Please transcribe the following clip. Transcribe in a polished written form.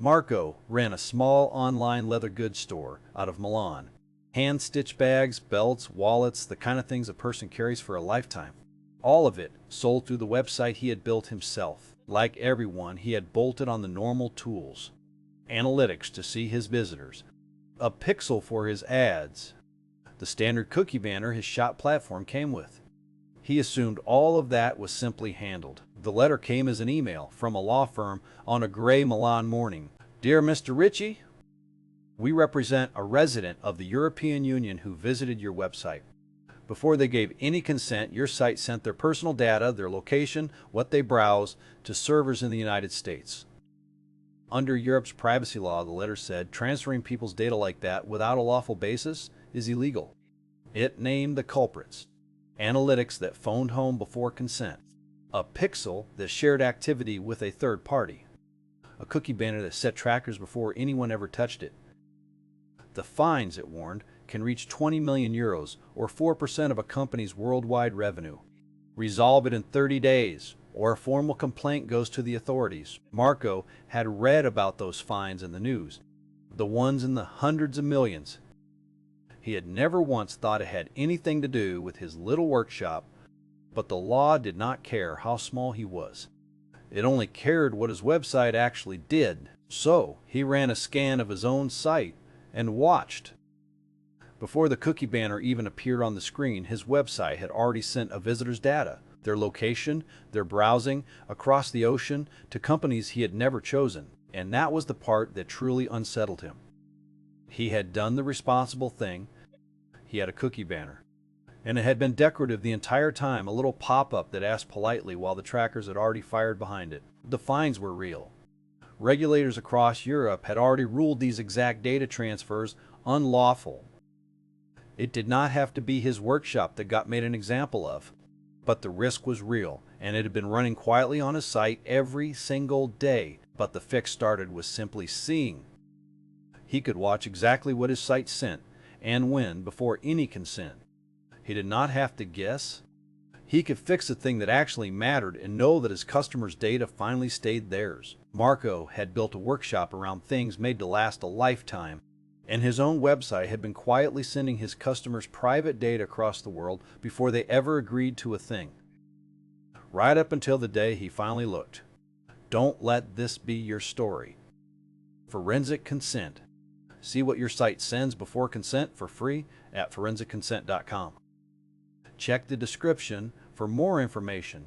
Marco ran a small online leather goods store out of Milan. Hand-stitched bags, belts, wallets, the kind of things a person carries for a lifetime. All of it sold through the website he had built himself. Like everyone, he had bolted on the normal tools. Analytics to see his visitors. A pixel for his ads. The standard cookie banner his shop platform came with. He assumed all of that was simply handled. The letter came as an email from a law firm on a gray Milan morning. Dear Mr. Ritchie, we represent a resident of the European Union who visited your website. Before they gave any consent, your site sent their personal data, their location, what they browse, to servers in the United States. Under Europe's privacy law, the letter said, transferring people's data like that without a lawful basis is illegal. It named the culprits. Analytics that phoned home before consent. A pixel that shared activity with a third party. A cookie banner that set trackers before anyone ever touched it. The fines, it warned, can reach 20 million euros, or 4% of a company's worldwide revenue. Resolve it in 30 days, or a formal complaint goes to the authorities. Marco had read about those fines in the news, the ones in the hundreds of millions. He had never once thought it had anything to do with his little workshop, but the law did not care how small he was. It only cared what his website actually did. So he ran a scan of his own site and watched. Before the cookie banner even appeared on the screen, his website had already sent a visitor's data, their location, their browsing, across the ocean to companies he had never chosen. And that was the part that truly unsettled him. He had done the responsible thing. He had a cookie banner. And it had been decorative the entire time, a little pop-up that asked politely while the trackers had already fired behind it. The fines were real. Regulators across Europe had already ruled these exact data transfers unlawful. It did not have to be his workshop that got made an example of. But the risk was real, and it had been running quietly on his site every single day. But the fix started with simply seeing. He could watch exactly what his site sent, and when, before any consent. He did not have to guess. He could fix the thing that actually mattered and know that his customers' data finally stayed theirs. Marco had built a workshop around things made to last a lifetime, and his own website had been quietly sending his customers private data across the world before they ever agreed to a thing. Right up until the day he finally looked. Don't let this be your story. Forensic Consent. See what your site sends before consent for free at ForensicConsent.com. Check the description for more information